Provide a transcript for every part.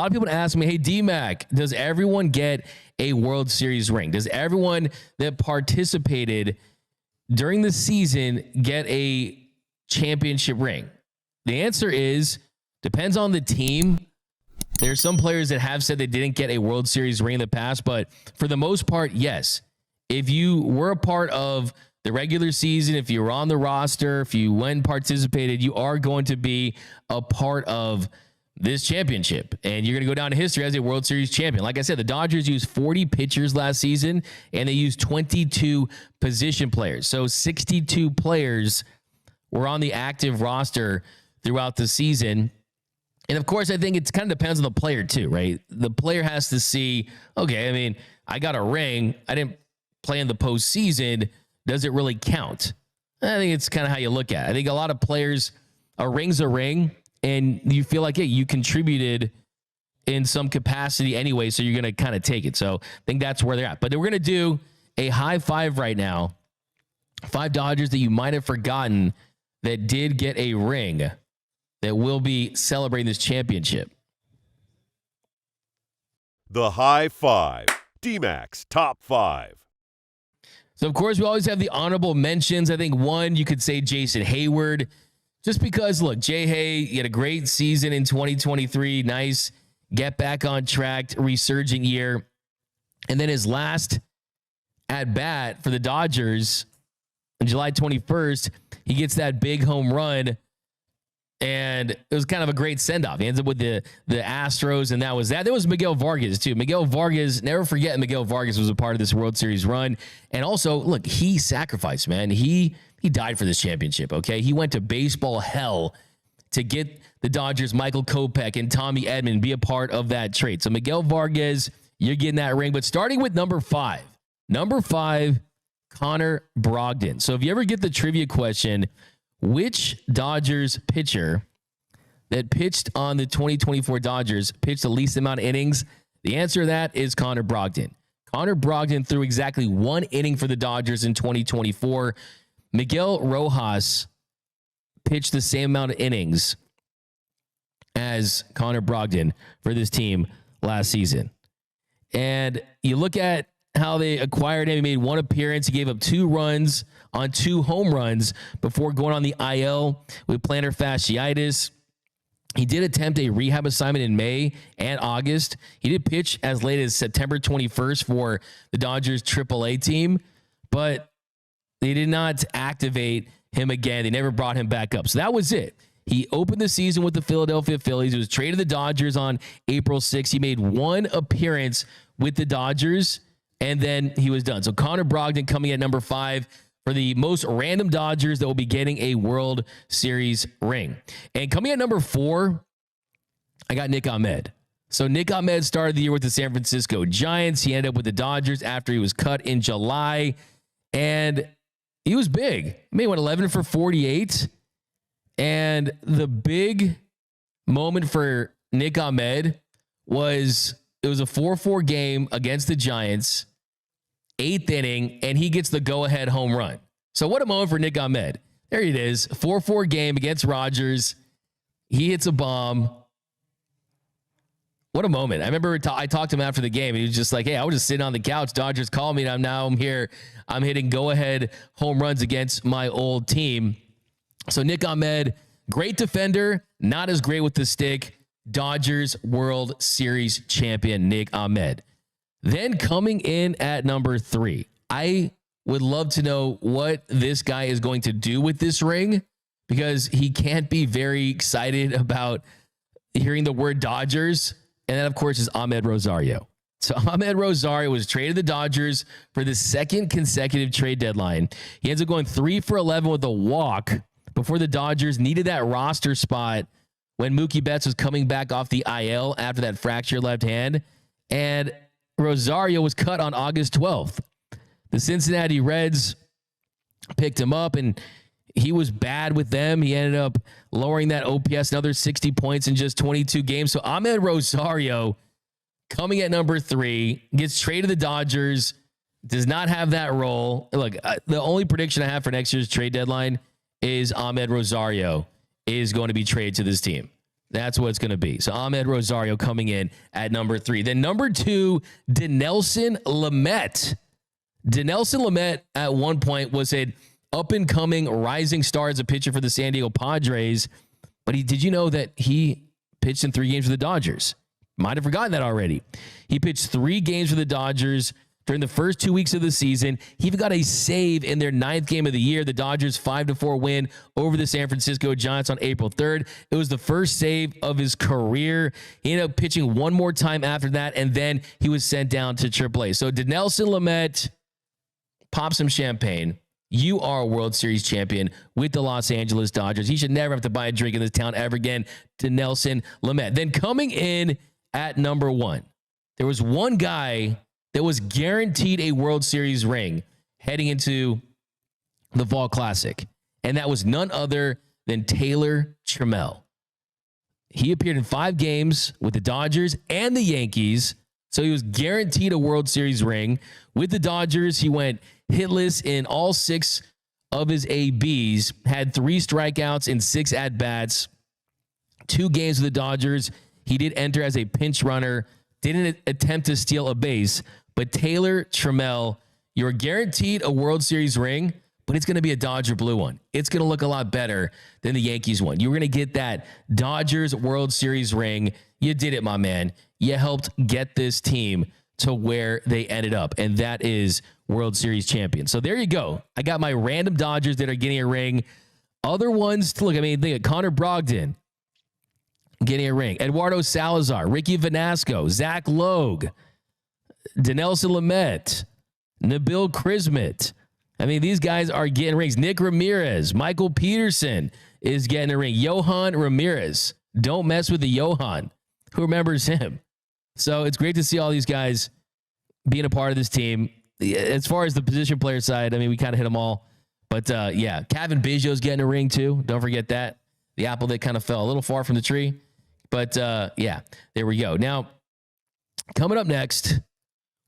lot of people ask me, hey, D-Mac, does everyone get a World Series ring? Does everyone that participated during the season get a championship ring? The answer is, depends on the team. There's some players that have said they didn't get a World Series ring in the past, but for the most part, yes. If you were a part of the regular season, if you were on the roster, if you went and participated, you are going to be a part of this championship, and you're going to go down to history as a World Series champion. Like I said, the Dodgers used 40 pitchers last season, and they used 22 position players. So 62 players were on the active roster throughout the season. And of course, I think it kind of depends on the player too, right? The player has to see, okay, I mean, I got a ring. I didn't play in the postseason. Does it really count? I think it's kind of how you look at it. I think a lot of players, a ring's a ring, and you feel like, hey, you contributed in some capacity anyway, so you're going to kind of take it. So I think that's where they're at. But we're going to do a high five right now. 5 Dodgers that you might have forgotten that did get a ring that will be celebrating this championship. The High Five, D-Mac's Top 5. So, of course, we always have the honorable mentions. I think one, you could say Jason Hayward, just because, look, J-Hay, he had a great season in 2023. Nice, get back on track, resurging year. And then his last at bat for the Dodgers on July 21st, he gets that big home run. And it was kind of a great send-off. He ends up with the Astros, and that was that. There was Miguel Vargas, too. Miguel Vargas, never forget Miguel Vargas was a part of this World Series run. And also, look, he sacrificed, man. He died for this championship, okay? He went to baseball hell to get the Dodgers, Michael Kopech and Tommy Edman, be a part of that trade. So Miguel Vargas, you're getting that ring. But starting with number 5. Number 5, Connor Brogdon. So if you ever get the trivia question, which Dodgers pitcher that pitched on the 2024 Dodgers pitched the least amount of innings? The answer to that is Connor Brogdon. Connor Brogdon threw exactly 1 inning for the Dodgers in 2024. Miguel Rojas pitched the same amount of innings as Connor Brogdon for this team last season. And you look at how they acquired him. He made 1 appearance. He gave up 2 runs on 2 home runs before going on the IL with plantar fasciitis. He did attempt a rehab assignment in May and August. He did pitch as late as September 21st for the Dodgers AAA team, but they did not activate him again. They never brought him back up. So that was it. He opened the season with the Philadelphia Phillies. He was traded to the Dodgers on April 6th. He made 1 appearance with the Dodgers, and then he was done. So Connor Brogdon coming at number 5 for the most random Dodgers that will be getting a World Series ring. And coming at number 4, I got Nick Ahmed. So Nick Ahmed started the year with the San Francisco Giants. He ended up with the Dodgers after he was cut in July, and he was big. He made 11 for 48. And the big moment for Nick Ahmed was it was a 4-4 game against the Giants, 8th inning, and he gets the go-ahead home run. So what a moment for Nick Ahmed. There it is, 4-4 game against Rogers. He hits a bomb. What a moment. I remember I talked to him after the game. He was just like, hey, I was just sitting on the couch. Dodgers called me, and I'm here. I'm hitting go-ahead home runs against my old team. So Nick Ahmed, great defender, not as great with the stick. Dodgers World Series champion Nick Ahmed. Then coming in at number 3, I would love to know what this guy is going to do with this ring, because he can't be very excited about hearing the word Dodgers. And that, of course, is Ahmed Rosario. So Ahmed Rosario was traded to the Dodgers for the 2nd consecutive trade deadline. He ends up going 3 for 11 with a walk before the Dodgers needed that roster spot when Mookie Betts was coming back off the IL after that fractured left hand. And Rosario was cut on August 12th. The Cincinnati Reds picked him up, and he was bad with them. He ended up lowering that OPS another 60 points in just 22 games. So Ahmed Rosario coming at number 3, gets traded to the Dodgers, does not have that role. Look, the only prediction I have for next year's trade deadline is Ahmed Rosario is going to be traded to this team. That's what it's going to be. So Ahmed Rosario coming in at number 3. Then number 2, Dinelson Lamet. Dinelson Lamet at one point was an up-and-coming rising star as a pitcher for the San Diego Padres. But did you know that he pitched in 3 games for the Dodgers? Might have forgotten that already. He pitched 3 games for the Dodgers during the first 2 weeks of the season. He even got a save in their 9th game of the year. The Dodgers 5-4 win over the San Francisco Giants on April 3rd. It was the first save of his career. He ended up pitching one more time after that, and then he was sent down to AAA. So Dinelson Lamet, pop some champagne. You are a World Series champion with the Los Angeles Dodgers. He should never have to buy a drink in this town ever again. Dinelson Lamet. Then coming in at number 1, there was one guy that was guaranteed a World Series ring heading into the Fall Classic, and that was none other than Taylor Trammell. He appeared in 5 games with the Dodgers and the Yankees, so he was guaranteed a World Series ring. With the Dodgers, he went hitless in all 6 of his ABs, had 3 strikeouts in 6 at-bats, 2 games with the Dodgers. He did enter as a pinch runner, didn't attempt to steal a base. But Taylor Trammell, you're guaranteed a World Series ring, but it's going to be a Dodger blue one. It's going to look a lot better than the Yankees one. You're going to get that Dodgers World Series ring. You did it, my man. You helped get this team to where they ended up, and that is World Series champion. So there you go. I got my random Dodgers that are getting a ring. Other ones to look, I mean, think of Connor Brogdon getting a ring. Eduardo Salazar, Ricky Vanasco, Zach Logue, Dinelson Lamet, Nabil Krismet. I mean, these guys are getting rings. Nick Ramirez, Michael Peterson is getting a ring. Johan Ramirez. Don't mess with the Johan. Who remembers him? So it's great to see all these guys being a part of this team. As far as the position player side, I mean, we kind of hit them all. But yeah, Kevin Biggio's getting a ring too. Don't forget that. The apple that kind of fell a little far from the tree. But yeah, there we go. Now, coming up next,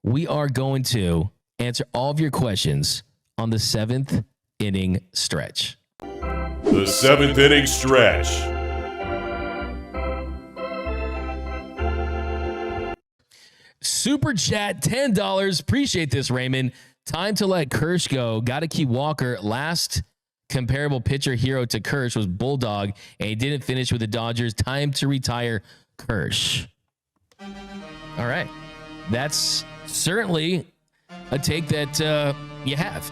we are going to answer all of your questions on the 7th inning stretch. The 7th inning stretch. Super chat, $10. Appreciate this, Raymond. Time to let Kirsch go. Got to keep Walker. Last comparable pitcher hero to Kirsch was Bulldog, and he didn't finish with the Dodgers. Time to retire Kirsch. All right. That's certainly a take that you have.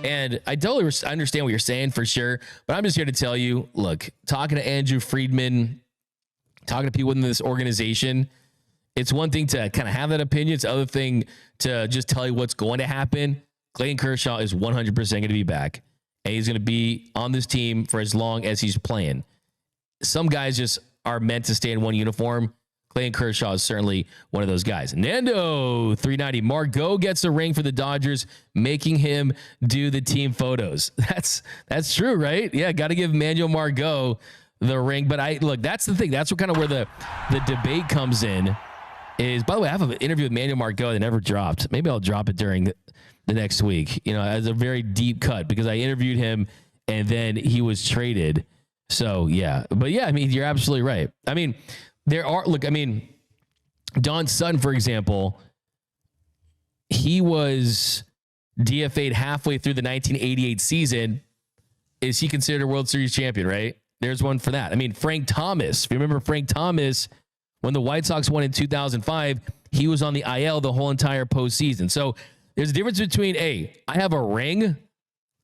And I totally understand what you're saying for sure. But I'm just here to tell you, look, talking to Andrew Friedman, talking to people within this organization, it's one thing to kind of have that opinion. It's the other thing to just tell you what's going to happen. Clayton Kershaw is 100% going to be back. And he's going to be on this team for as long as he's playing. Some guys just are meant to stay in one uniform. Clayton Kershaw is certainly one of those guys. Nando 390. Margot gets a ring for the Dodgers, making him do the team photos. That's true, right? Yeah, got to give Manuel Margot the ring. But look, that's the thing. That's what kind of where the debate comes in. By the way, I have an interview with Manuel Margot that never dropped. Maybe I'll drop it during the next week, as a very deep cut, because I interviewed him and then he was traded. So yeah, but yeah, I mean, you're absolutely right. I mean, Don Sutton, for example, he was DFA'd halfway through the 1988 season. Is he considered a World Series champion, right? There's one for that. I mean, Frank Thomas, if you remember Frank Thomas, when the White Sox won in 2005, he was on the IL the whole entire postseason. So there's a difference between, I have a ring,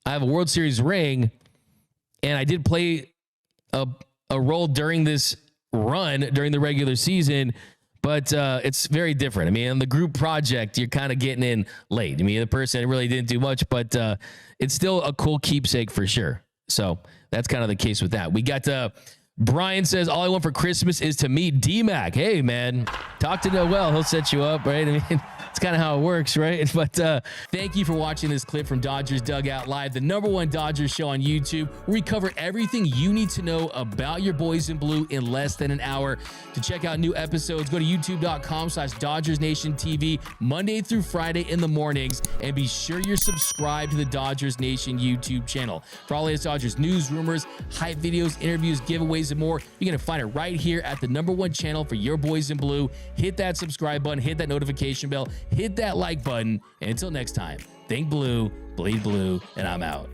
I have a World Series ring, and I did play a role during this run during the regular season, but it's very different. I mean, on the group project, you're kind of getting in late. I mean, the person really didn't do much, but it's still a cool keepsake for sure. So that's kind of the case with that. We got Brian says, all I want for Christmas is to meet D-Mac. Hey, man, talk to Noel. He'll set you up, right? I mean, it's kind of how it works, right? But thank you for watching this clip from Dodgers Dugout Live, the #1 Dodgers show on YouTube, where we cover everything you need to know about your boys in blue in less than an hour. To check out new episodes, go to youtube.com/DodgersNationTV Monday through Friday in the mornings, and be sure you're subscribed to the Dodgers Nation YouTube channel. For all latest Dodgers news, rumors, hype videos, interviews, giveaways, and more, you're going to find it right here at the #1 channel for your boys in blue. Hit that subscribe button, hit that notification bell, hit that like button. And until next time, think blue, bleed blue, and I'm out.